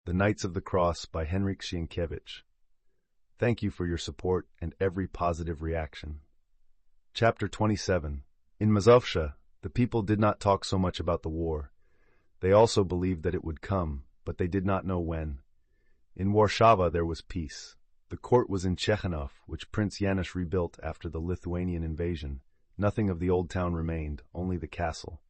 The Knights of the Cross by Henryk Sienkiewicz. Thank you for your support and every positive reaction. Chapter 27. In Mazovsha, the people did not talk so much about the war. They also believed that it would come, but they did not know when. In Warszawa there was peace. The court was in Ciechanów, which Prince Janusz rebuilt after the Lithuanian invasion. Nothing of the old town remained, only the castle.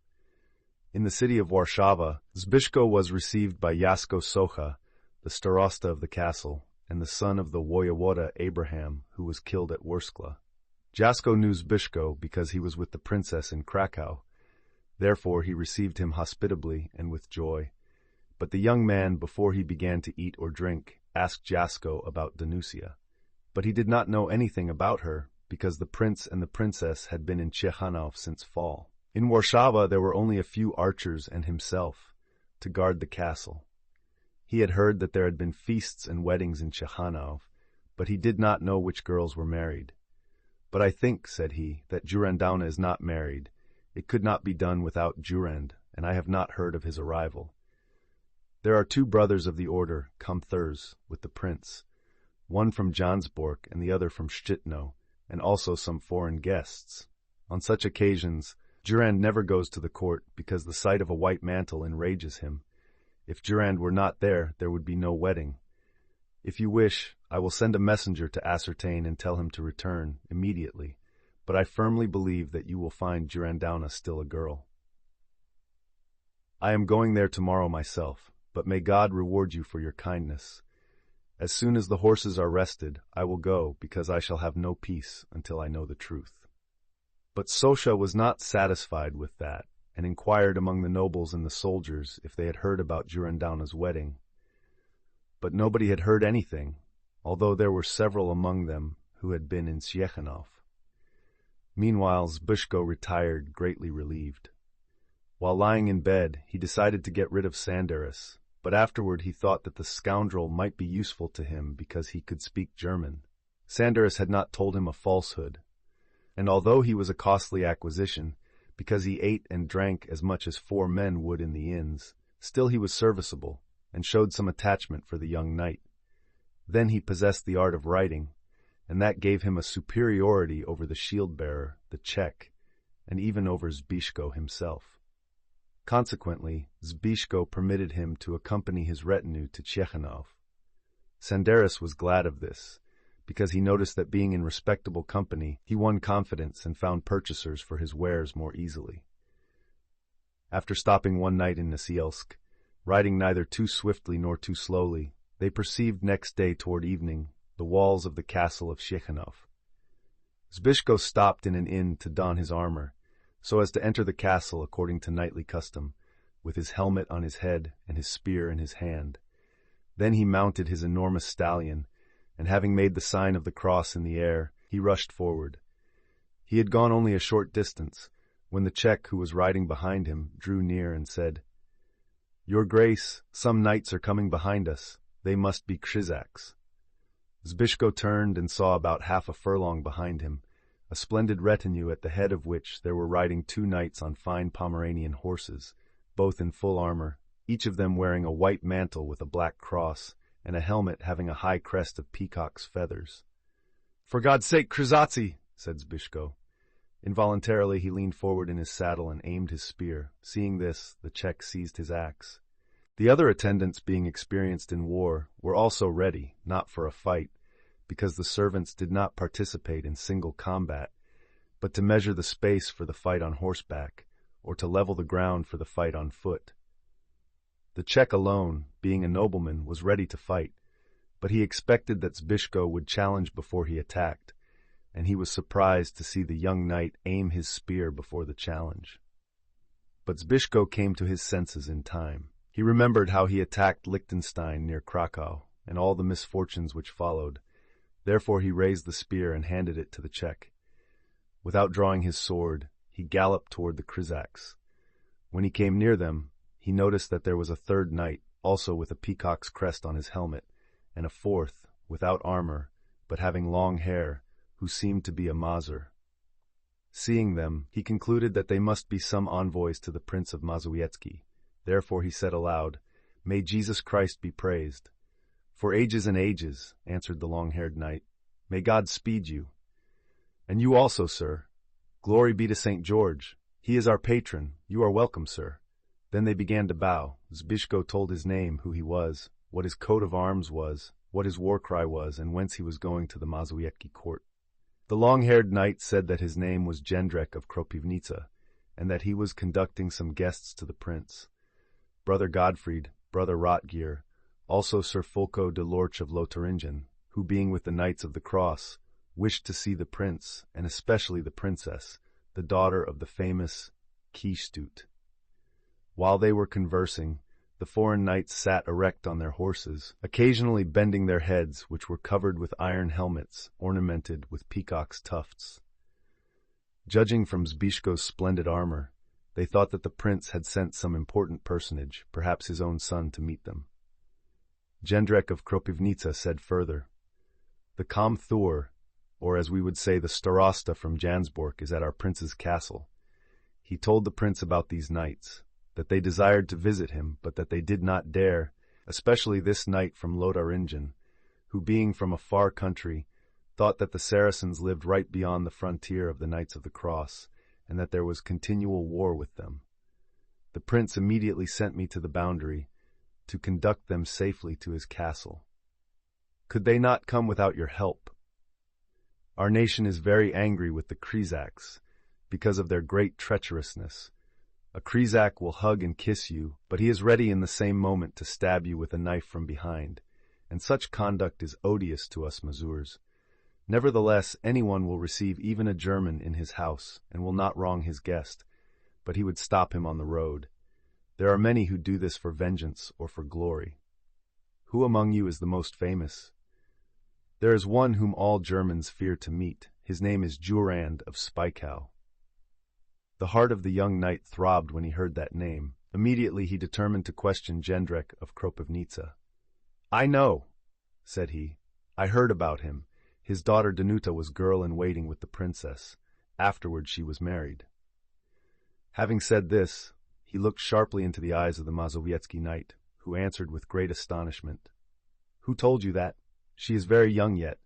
In the city of Warszawa, Zbyszko was received by Jasko Socha, the starosta of the castle, and the son of the wojewoda Abraham, who was killed at Worskla. Jasko knew Zbyszko because he was with the princess in Krakow. Therefore he received him hospitably and with joy. But the young man, before he began to eat or drink, asked Jasko about Danusia. But he did not know anything about her, because the prince and the princess had been in Ciechanów since fall. In Warszawa there were only a few archers and himself, to guard the castle. He had heard that there had been feasts and weddings in Ciechanów, but he did not know which girls were married. "But I think," said he, "that Jurandowna is not married. It could not be done without Jurand, and I have not heard of his arrival. There are 2 brothers of the order, Comthers, with the prince, one from Jonsborg and the other from Szczytno, and also some foreign guests. On such occasions, Jurand never goes to the court because the sight of a white mantle enrages him. If Jurand were not there, there would be no wedding. If you wish, I will send a messenger to ascertain and tell him to return immediately, but I firmly believe that you will find Jurandowna still a girl. I am going there tomorrow myself, but may God reward you for your kindness. As soon as the horses are rested, I will go, because I shall have no peace until I know the truth." But Sosha was not satisfied with that, and inquired among the nobles and the soldiers if they had heard about Jurandowna's wedding. But nobody had heard anything, although there were several among them who had been in Ciechanów. Meanwhile Zbyszko retired, greatly relieved. While lying in bed, he decided to get rid of Sanderus, but afterward he thought that the scoundrel might be useful to him because he could speak German. Sanderus had not told him a falsehood, and although he was a costly acquisition, because he ate and drank as much as 4 men would in the inns, still he was serviceable, and showed some attachment for the young knight. Then he possessed the art of writing, and that gave him a superiority over the shield-bearer, the Czech, and even over Zbyszko himself. Consequently, Zbyszko permitted him to accompany his retinue to Ciechanów. Sanderus was glad of this, because he noticed that being in respectable company, he won confidence and found purchasers for his wares more easily. After stopping one night in Nasielsk, riding neither too swiftly nor too slowly, they perceived next day toward evening the walls of the castle of Ciechanów. Zbyszko stopped in an inn to don his armor, so as to enter the castle according to knightly custom, with his helmet on his head and his spear in his hand. Then he mounted his enormous stallion, and having made the sign of the cross in the air, he rushed forward. He had gone only a short distance, when the Czech who was riding behind him drew near and said, "Your Grace, some knights are coming behind us. They must be Krzyżacy." Zbyszko turned and saw about half a furlong behind him, a splendid retinue at the head of which there were riding 2 knights on fine Pomeranian horses, both in full armor, each of them wearing a white mantle with a black cross, and a helmet having a high crest of peacock's feathers. "For God's sake, Krzyżacy!" said Zbyszko. Involuntarily he leaned forward in his saddle and aimed his spear. Seeing this, the Czech seized his axe. The other attendants, being experienced in war, were also ready, not for a fight, because the servants did not participate in single combat, but to measure the space for the fight on horseback, or to level the ground for the fight on foot. The Czech alone, being a nobleman, was ready to fight, but he expected that Zbyszko would challenge before he attacked, and he was surprised to see the young knight aim his spear before the challenge. But Zbyszko came to his senses in time. He remembered how he attacked Liechtenstein near Krakow, and all the misfortunes which followed. Therefore he raised the spear and handed it to the Czech. Without drawing his sword, he galloped toward the Krzyżacy. When he came near them, he noticed that there was a 3rd knight, also with a peacock's crest on his helmet, and a 4th, without armor, but having long hair, who seemed to be a Mazur. Seeing them, he concluded that they must be some envoys to the Prince of Mazowiecki. Therefore he said aloud, May Jesus Christ be praised. For ages and ages, answered the long-haired knight. May God speed you. And you also, sir. Glory be to St. George. He is our patron. You are welcome, sir. Then they began to bow. Zbyszko told his name, who he was, what his coat of arms was, what his war cry was, and whence he was going to the Mazowiecki court. The long-haired knight said that his name was Jędrek of Kropiwnica, and that he was conducting some guests to the prince. Brother Gottfried, Brother Rotgear, also Sir Fulko de Lorch of Lotharingen, who being with the Knights of the Cross, wished to see the prince, and especially the princess, the daughter of the famous Kieshtut. While they were conversing, the foreign knights sat erect on their horses, occasionally bending their heads, which were covered with iron helmets, ornamented with peacock's tufts. Judging from Zbyszko's splendid armor, they thought that the prince had sent some important personage, perhaps his own son, to meet them. Jędrek of Kropiwnica said further, "The Komthur, or as we would say the Starosta from Jansbork, is at our prince's castle. He told the prince about these knights, that they desired to visit him, but that they did not dare, especially this knight from Lotharingen, who being from a far country, thought that the Saracens lived right beyond the frontier of the Knights of the Cross, and that there was continual war with them. The prince immediately sent me to the boundary, to conduct them safely to his castle. Could they not come without your help? Our nation is very angry with the Krzyżacy, because of their great treacherousness. A Krzyżak will hug and kiss you, but he is ready in the same moment to stab you with a knife from behind, and such conduct is odious to us Mazurs. Nevertheless, anyone will receive even a German in his house, and will not wrong his guest, but he would stop him on the road. There are many who do this for vengeance or for glory. Who among you is the most famous? There is one whom all Germans fear to meet. His name is Jurand of Spykow." The heart of the young knight throbbed when he heard that name. Immediately he determined to question Jędrek of Kropiwnica. "I know," said he. "I heard about him. His daughter Danuta was girl-in-waiting with the princess. Afterwards she was married." Having said this, he looked sharply into the eyes of the Mazowiecki knight, who answered with great astonishment, "Who told you that? She is very young yet.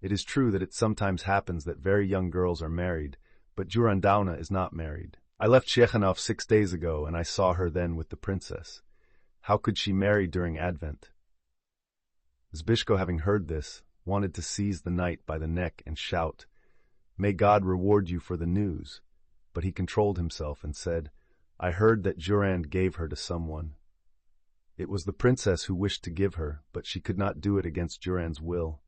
It is true that it sometimes happens that very young girls are married, but Jurandowna is not married. I left Ciechanów 6 days ago, and I saw her then with the princess. How could she marry during Advent?" Zbyszko, having heard this, wanted to seize the knight by the neck and shout, "May God reward you for the news," but he controlled himself and said, "I heard that Jurand gave her to someone. It was the princess who wished to give her, but she could not do it against Jurand's will.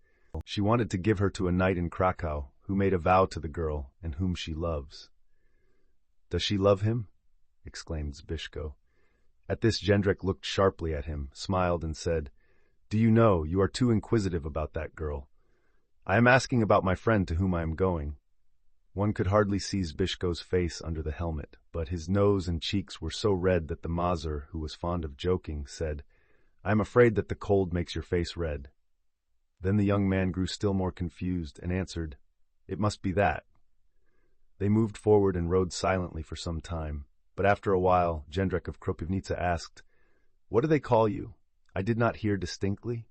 She wanted to give her to a knight in Krakow, who made a vow to the girl, and whom she loves." "Does she love him?" exclaimed Zbyszko. At this Jędrek looked sharply at him, smiled, and said, "Do you know, you are too inquisitive about that girl. I am asking about my friend to whom I am going." One could hardly see Zbyszko's face under the helmet, but his nose and cheeks were so red that the Mazur, who was fond of joking, said, "I am afraid that the cold makes your face red." Then the young man grew still more confused and answered, "It must be that." They moved forward and rode silently for some time, but after a while Jędrek of Kropiwnica asked, "What do they call you? I did not hear distinctly."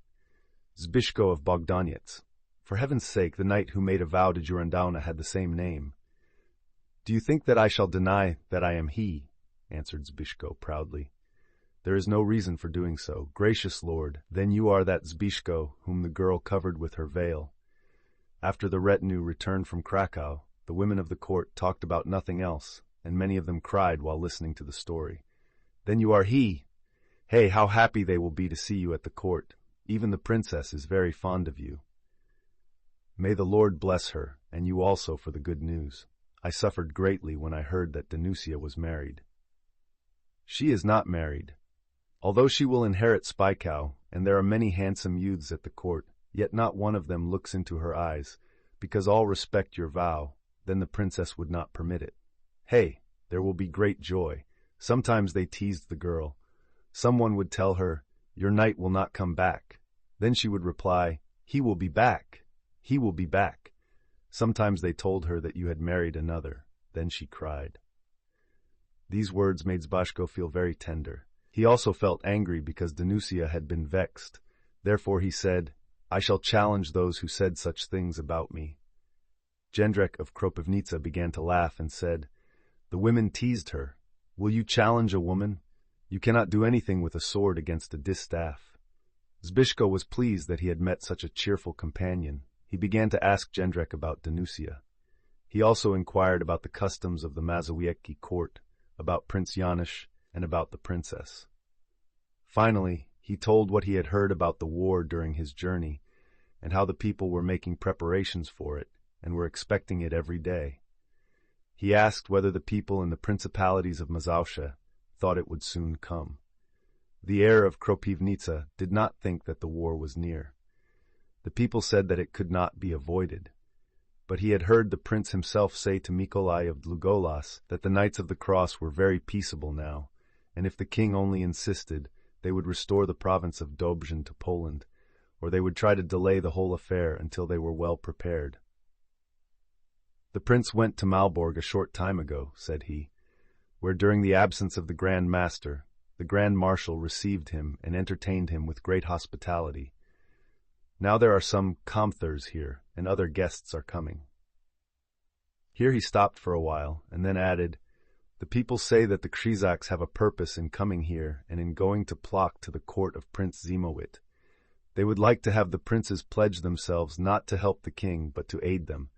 "Zbyszko of Bogdaniec. For heaven's sake, the knight who made a vow to Jurandowna had the same name." "Do you think that I shall deny that I am he?" answered Zbyszko proudly. "There is no reason for doing so. Gracious Lord, then you are that Zbyszko whom the girl covered with her veil." After the retinue returned from Krakow, the women of the court talked about nothing else, and many of them cried while listening to the story. "Then you are he! Hey, how happy they will be to see you at the court. Even the princess is very fond of you." "May the Lord bless her, and you also, for the good news. I suffered greatly when I heard that Danusia was married." "She is not married. Although she will inherit Spykow, and there are many handsome youths at the court, yet not one of them looks into her eyes, because all respect your vow, then the princess would not permit it. Hey, there will be great joy. Sometimes they teased the girl. Someone would tell her, 'Your knight will not come back.' Then she would reply, 'He will be back. He will be back.' Sometimes they told her that you had married another. Then she cried." These words made Zbyszko feel very tender. He also felt angry because Danusia had been vexed. Therefore he said, "I shall challenge those who said such things about me." Jędrek of Kropivnica began to laugh and said, "The women teased her. Will you challenge a woman? You cannot do anything with a sword against a distaff." Zbyszko was pleased that he had met such a cheerful companion. He began to ask Jędrek about Danusia. He also inquired about the customs of the Mazowiecki court, about Prince Janusz, and about the princess. Finally, he told what he had heard about the war during his journey, and how the people were making preparations for it, and were expecting it every day. He asked whether the people in the principalities of Mazowsza thought it would soon come. The heir of Kropivnica did not think that the war was near. The people said that it could not be avoided. But he had heard the prince himself say to Mikołaj of Długolas that the Knights of the Cross were very peaceable now, and if the king only insisted, they would restore the province of Dobrzyń to Poland, or they would try to delay the whole affair until they were well prepared. "The prince went to Malbork a short time ago," said he, "where during the absence of the Grand Master, the Grand Marshal received him and entertained him with great hospitality. Now there are some comthers here, and other guests are coming." Here he stopped for a while, and then added, "The people say that the Krzyżacy have a purpose in coming here and in going to Plock to the court of Prince Zimowit. They would like to have the princes pledge themselves not to help the king, but to aid them.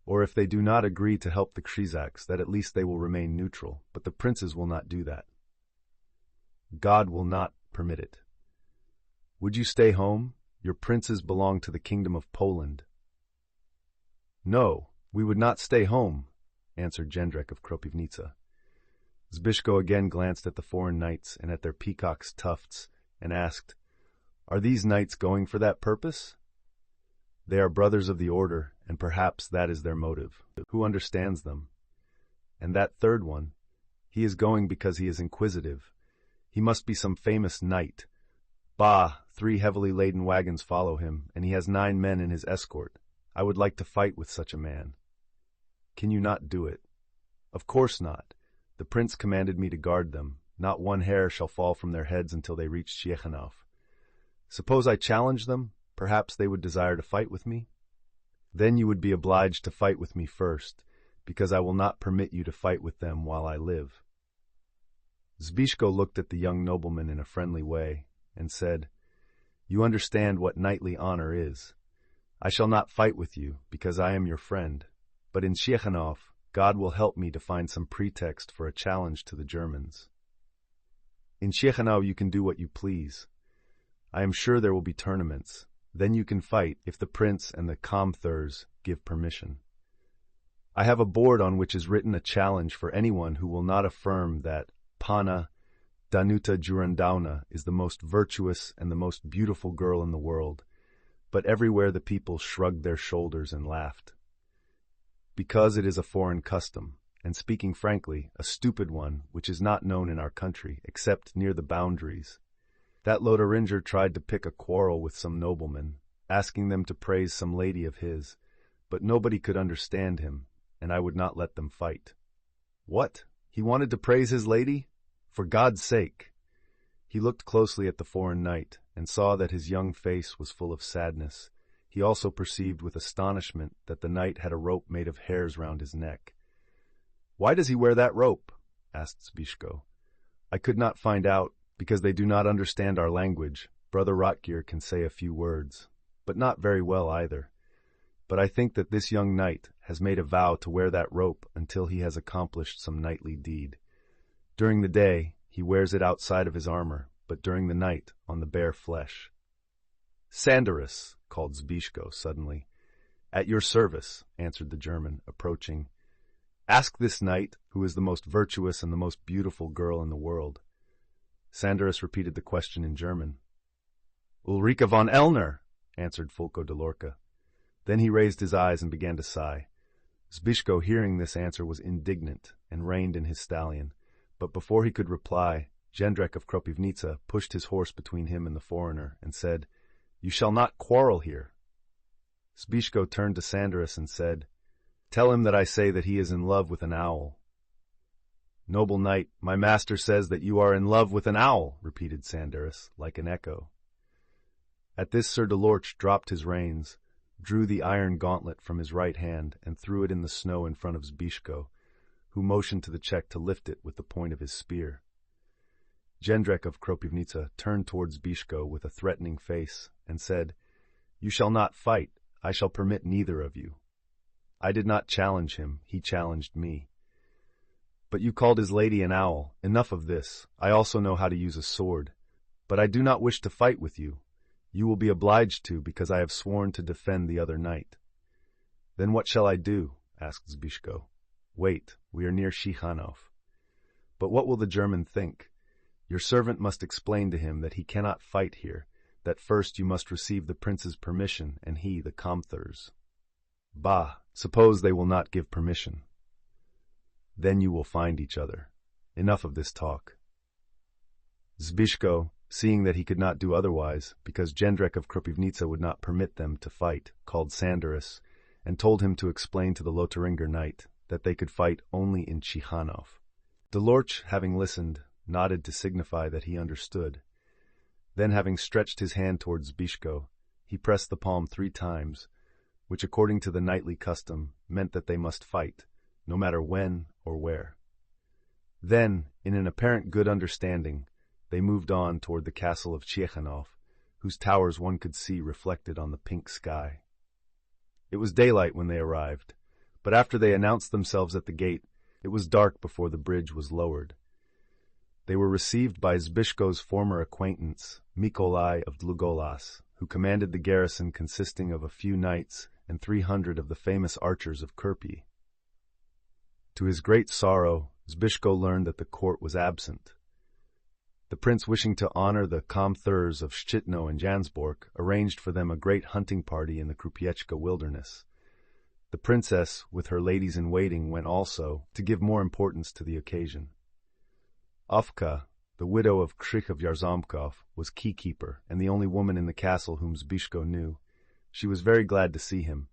Or if they do not agree to help the Krzyżacy, that at least they will remain neutral, but the princes will not do that. God will not permit it. Would you stay home? Your princes belong to the kingdom of Poland." "No, we would not stay home," answered Jędrek of Kropivnica. Zbyszko again glanced at the foreign knights and at their peacock's tufts, and asked, "Are these knights going for that purpose?" "They are brothers of the order, and perhaps that is their motive. Who understands them? And that third one, he is going because he is inquisitive. He must be some famous knight. Bah, 3 heavily laden wagons follow him, and he has 9 men in his escort. I would like to fight with such a man." "Can you not do it?" "Of course not. The prince commanded me to guard them. Not one hair shall fall from their heads until they reach Ciechanów. Suppose I challenge them, perhaps they would desire to fight with me? Then you would be obliged to fight with me first, because I will not permit you to fight with them while I live." Zbyszko looked at the young nobleman in a friendly way, and said, "You understand what knightly honor is. I shall not fight with you, because I am your friend, but in Ciechanów, God will help me to find some pretext for a challenge to the Germans. In Ciechanów you can do what you please. I am sure there will be tournaments. Then you can fight if the prince and the comthers give permission. I have a board on which is written a challenge for anyone who will not affirm that Panna Danuta Jurandowna is the most virtuous and the most beautiful girl in the world, but everywhere the people shrugged their shoulders and laughed. Because it is a foreign custom, and speaking frankly, a stupid one which is not known in our country, except near the boundaries. That Lotharingier tried to pick a quarrel with some noblemen, asking them to praise some lady of his, but nobody could understand him, and I would not let them fight." "What? He wanted to praise his lady? For God's sake!" He looked closely at the foreign knight, and saw that his young face was full of sadness. He also perceived with astonishment that the knight had a rope made of hairs round his neck. "Why does he wear that rope?" asked Zbyszko. "I could not find out, because they do not understand our language. Brother Rotgear can say a few words, but not very well either. But I think that this young knight has made a vow to wear that rope until he has accomplished some knightly deed. During the day, he wears it outside of his armor, but during the night, on the bare flesh." "Sandarus," called Zbyszko suddenly. "At your service," answered the German, approaching. "Ask this knight, who is the most virtuous and the most beautiful girl in the world." Sandarus repeated the question in German. "Ulrika von Elner," answered Fulko de Lorca. Then he raised his eyes and began to sigh. Zbyszko, hearing this answer, was indignant and reined in his stallion. But before he could reply, Jędrek of Kropivnica pushed his horse between him and the foreigner and said, "You shall not quarrel here." Zbyszko turned to Sandarus and said, "Tell him that I say that he is in love with an owl." Noble knight, my master says that you are in love with an owl, repeated Sandarus, like an echo. At this Sir Delorch dropped his reins, drew the iron gauntlet from his right hand, and threw it in the snow in front of Zbyszko, who motioned to the Czech to lift it with the point of his spear. Jędrek of Kropivnica turned towards Zbyszko with a threatening face, and said, "You shall not fight. I shall permit neither of you. I did not challenge him, he challenged me. But you called his lady an owl. Enough of this. I also know how to use a sword. But I do not wish to fight with you. You will be obliged to, because I have sworn to defend the other knight." "Then what shall I do?" asked Zbyszko. "Wait, we are near Ciechanów." "But what will the German think? Your servant must explain to him that he cannot fight here, that first you must receive the prince's permission, and he the Comthur's." "Bah, suppose they will not give permission." "Then you will find each other. Enough of this talk." Zbyszko, seeing that he could not do otherwise, because Jędrek of Kropivnica would not permit them to fight, called Sandarus, and told him to explain to the Lothaриnger knight that they could fight only in Ciechanów. Delorch, having listened, nodded to signify that he understood. Then, having stretched his hand towards Zbyszko, he pressed the palm 3 times, which, according to the knightly custom, meant that they must fight, no matter when or where. Then, in an apparent good understanding, they moved on toward the castle of Ciechanów, whose towers one could see reflected on the pink sky. It was daylight when they arrived, but after they announced themselves at the gate, it was dark before the bridge was lowered. They were received by Zbyszko's former acquaintance, Mikołaj of Długolas, who commanded the garrison consisting of a few knights and 300 of the famous archers of Kirpi. To his great sorrow, Zbyszko learned that the court was absent. The prince, wishing to honor the Comthurs of Szczytno and Jansbork, arranged for them a great hunting party in the Krupieczka wilderness. The princess, with her ladies-in-waiting, went also, to give more importance to the occasion. Ofka, the widow of Krzysztof Jarzomkov, was key-keeper and the only woman in the castle whom Zbyszko knew. She was very glad to see him.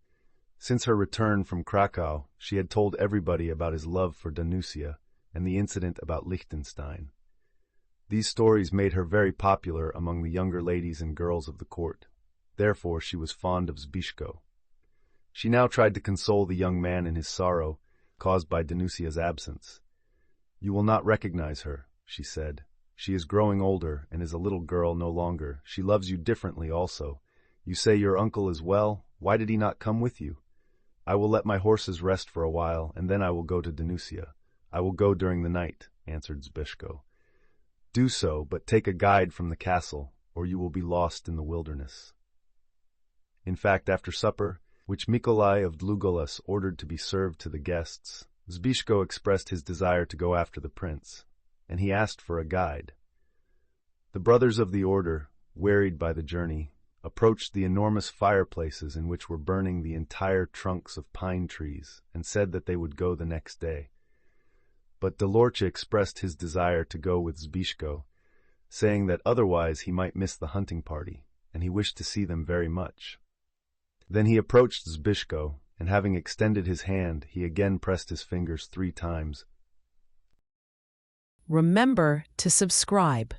Since her return from Krakow, she had told everybody about his love for Danusia and the incident about Liechtenstein. These stories made her very popular among the younger ladies and girls of the court. Therefore, she was fond of Zbyszko. She now tried to console the young man in his sorrow, caused by Danusia's absence. "You will not recognize her," she said. "She is growing older and is a little girl no longer. She loves you differently also. You say your uncle is well. Why did he not come with you? I will let my horses rest for a while, and then I will go to Danusia. I will go during the night," answered Zbyszko. "Do so, but take a guide from the castle, or you will be lost in the wilderness." In fact, after supper, which Mikołaj of Długolas ordered to be served to the guests, Zbyszko expressed his desire to go after the prince, and he asked for a guide. The brothers of the order, wearied by the journey, approached the enormous fireplaces in which were burning the entire trunks of pine trees, and said that they would go the next day. But Delorch expressed his desire to go with Zbyszko, saying that otherwise he might miss the hunting party, and he wished to see them very much. Then he approached Zbyszko, and having extended his hand, he again pressed his fingers 3 times. Remember to subscribe.